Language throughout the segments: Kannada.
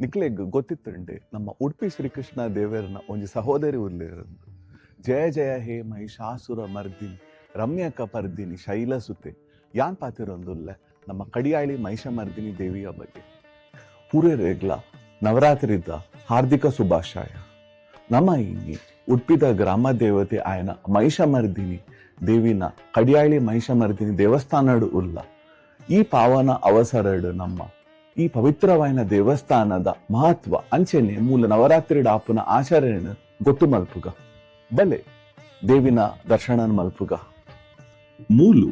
ನಿಕ್ಲೆಗ್ ಗೊತ್ತಿತ್ತಂಡೆ ನಮ್ಮ ಉಡುಪಿ ಶ್ರೀಕೃಷ್ಣ ದೇವರನ ಒಂಜಿ ಸಹೋದರಿ ಉರ್ಲೇರಂದು. ಜಯ ಜಯ ಹೇ ಮಹಿಷಾಸುರ ಮರ್ದಿನಿ ರಮ್ಯಕ ಪರ್ದಿನಿ ಶೈಲಸುತೆ ಯಾನ್ ಪಾತಿರೊಂದುಲ್ಲೆ ನಮ್ಮ ಕಡಿಯಾಳಿ ಮಹಿಷಮರ್ದಿನಿ ದೇವಿಯ ಬಗ್ಗೆ. ಪೂರೇಗ್ಲ ನವರಾತ್ರಿದ ಹಾರ್ದಿಕ ಶುಭಾಶಯ. ನಮ್ಮ ಇನ್ನಿ ಉಡುಪಿದ ಗ್ರಾಮ ದೇವತೆ ಆಯನ ಮಹಿಷಮರ್ದಿನಿ ದೇವಿನ ಕಡಿಯಾಳಿ ಮಹಿಷಮರ್ದಿನಿ ದೇವಸ್ಥಾನಡು ಉಲ್ಲ. ಈ ಪಾವನ ಅವಸರಡು ನಮ್ಮ ಈ ಪವಿತ್ರವಾಯಿನ ದೇವಸ್ಥಾನದ ಮಹತ್ವ ಅಂಚೆನೆ ಮೂಲ ನವರಾತ್ರಿ ಆಪುನ ಆಚರಣೆ ಗೊತ್ತು ಮಲ್ಪುಗ ಬಲೆ ದೇವಿನ ದರ್ಶನ ಮಲ್ಪುಗ. ಮೂಲು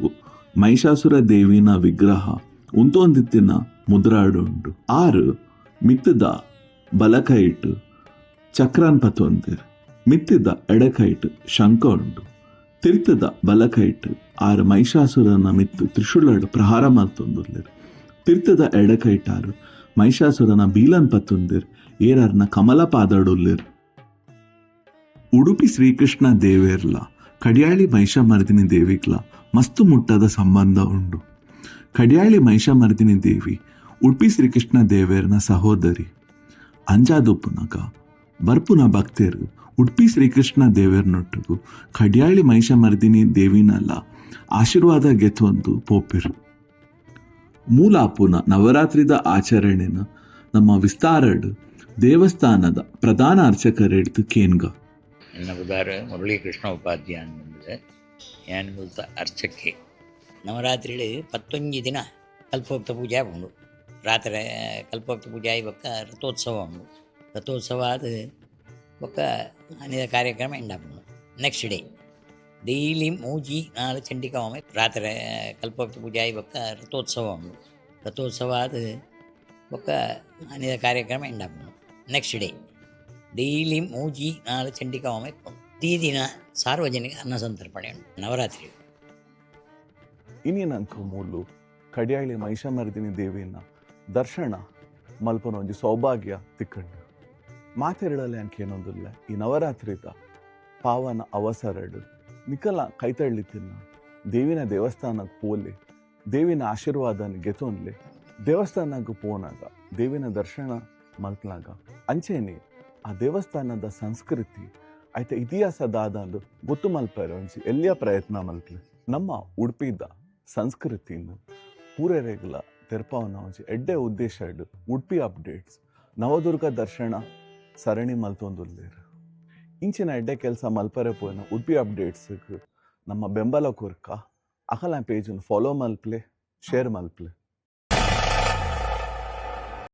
ಮಹಿಷಾಸುರ ದೇವಿನ ವಿಗ್ರಹ ಉಂತೊಂದಿತ್ತಿನ ಮುದ್ರಾಡು ಉಂಡು. ಆರು ಮಿತ್ತದ ಬಲಕೈಟ್ ಚಕ್ರಾನ್ ಪತೊಂದಿರ್, ಮಿತ್ತಿದ ಎಡಕೈಟ್ ಶಂಕ ಉಂಡು. ತಿರ್ತದ ಬಲಕೈಟ್ ಆರು ಮಹಿಷಾಸುರನ ಮಿತ್ತು ತ್ರಿಶೂಲಡು ಪ್ರಹಾರ ಮಲ್ತೊಂದುಲ್ಲೆರ್. ತಿರ್ತದ ಎಡಕೈಟಾರು ಮಹಿಷಾಸುರನ ಬೀಲನ್ ಪತ್ತೊಂದಿರ್ ಏರರ್ನ ಕಮಲ ಪಾದಡುಲ್ಲೆರ್. ಉಡುಪಿ ಶ್ರೀಕೃಷ್ಣ ದೇವೇರ್ಲ ಕಡಿಯಾಳಿ ಮಹಿಷಮರ್ದಿನಿ ದೇವಿಗ್ಲ ಮಸ್ತು ಮುಟ್ಟದ ಸಂಬಂಧ ಉಂಡು. ಕಡಿಯಾಳಿ ಮಹಿಷಮರ್ದಿನಿ ದೇವಿ ಉಡುಪಿ ಶ್ರೀಕೃಷ್ಣ ದೇವೇರ್ನ ಸಹೋದರಿ. ಅಂಜಾದೊಪ್ಪುನಗ ಬರ್ಪುನ ಭಕ್ತರು ಉಡುಪಿ ಶ್ರೀಕೃಷ್ಣ ದೇವೇರ್ನೊಟ್ಟಿಗೂ ಕಡಿಯಾಳಿ ಮಹಿಷಮರ್ದಿನಿ ದೇವಿನಲ್ಲ ಆಶೀರ್ವಾದ ಗೆತ್ತೊಂದು ಪೋಪಿರು. ಮೂಲಾಪುನ ನವರಾತ್ರಿದ ಆಚರಣೆನ ನಮ್ಮ ವಿಸ್ತಾರಡ್ ದೇವಸ್ಥಾನದ ಪ್ರಧಾನ ಅರ್ಚಕರೆಡ್ದು ಕೇನ್ಗ. ನನ್ನ ಉದಾರ ಮುರಳೀಕೃಷ್ಣ ಉಪಾಧ್ಯಾಯ ಬಂದಿದೆ. ഞാൻ ഇവിടുത്തെ അർച്ചക്ക് നവരാത്രിയിൽ 11 ದಿನ ಕಲ್ಪೋಕ್ತ ಪೂಜೆ ಉಂಡು. ರಾತ್ರಿ ಕಲ್ಪೋಕ್ತ ಪೂಜೆ ಇವಕ್ಕ ರಥೋತ್ಸವ ಉಂಡು. ರಥೋತ್ಸವ ಆದ ಒಕ್ಕ ಅನೇಕ ಕಾರ್ಯಕ್ರಮ ಎಂಡಾಪುಂಡು. ನೆಕ್ಸ್ಟ್ ಡೇ ಡೈಲಿ ಮೂಜಿ ನಾಳೆ ಚಂಡಿಕಾ ಹೋಮ. ರಾತ್ರಿ ಕಲ್ಪೋಕ್ತ ಪೂಜೆ ಇವಕ್ಕ ರಥೋತ್ಸವ ಉಂಡು. ರಥೋತ್ಸವ ಆದ ಒಕ್ಕ ಅನೇಕ ಕಾರ್ಯಕ್ರಮ ಎಂಡಾಪುಂಡು. ನೆಕ್ಸ್ಟ್ ಡೇ ಡೈಲಿ ಮೂಜಿ ನಾಳೆ ಚಂಡಿಕಾ ಹೋಮ. ಈ ದಿನ ಸಾರ್ವಜನಿಕ ಅನ್ನ ಸಂತರ್ಪಣೆ ಉಂಟು ನವರಾತ್ರಿ. ಇನ್ನೇನಂಕ ಮೂಲು ಕಡಿಯಾಳಿ ಮಹಿಷಮರ್ದಿನಿ ದೇವಿನ ದರ್ಶನ ಮಲ್ಪನ ಒಂಜಿ ಸೌಭಾಗ್ಯ ತಿಕ್ಕಂಡು ಮಾತೆರಡಲೆ ಅಂಕೇನೊಂದಿಲ್ಲ. ಈ ನವರಾತ್ರಿದ ಪಾವನ ಅವಸರಡು ನಿಕಲ ಕೈತಳ್ಳಿತಿನ ದೇವಿನ ದೇವಸ್ಥಾನಕ್ಕೆ ಪೋಲೆ ದೇವಿನ ಆಶೀರ್ವಾದನ ಗೆತೊನ್ಲೆ ದೇವಸ್ಥಾನಕ್ಕೆ ಪೋನಾಗ ದೇವಿನ ದರ್ಶನ ಮಲ್ಪನಾಗ ಅಂಚೆನೆ ಆ ದೇವಸ್ಥಾನದ ಸಂಸ್ಕೃತಿ ಆಯ್ತಾ ಇತಿಹಾಸದಾದಂದು ಗೊತ್ತು ಮಲ್ಪರೆ ಒಂಜಿ ಎಲ್ಲಿಯ ಪ್ರಯತ್ನ ಮಲ್ಪಲೆ. ನಮ್ಮ ಉಡುಪಿದ ಸಂಸ್ಕೃತಿನ ಪೂರೆರೆಗ್ಲ ತೆರ್ಪವನ ಒಂಜಿ ಎಡ್ಡೆ ಉದ್ದೇಶ ಇಡು ಉಡುಪಿ ಅಪ್ಡೇಟ್ಸ್ ನವದುರ್ಗ ದರ್ಶನ ಸರಣಿ ಮಲ್ತೊಂದುಲ್ಲೇರು. ಇಂಚಿನ ಎಡ್ಡೆ ಕೆಲಸ ಮಲ್ಪರೆ ಪೋಯಿನ ಉಡುಪಿ ಅಪ್ಡೇಟ್ಸ್ಗೆ ನಮ್ಮ ಬೆಂಬಲ ಕೊರ್ಕ ಅಕಲ ಪೇಜನ್ನು ಫಾಲೋ ಮಲ್ಪಲೆ, ಶೇರ್ ಮಲ್ಪಲೆ.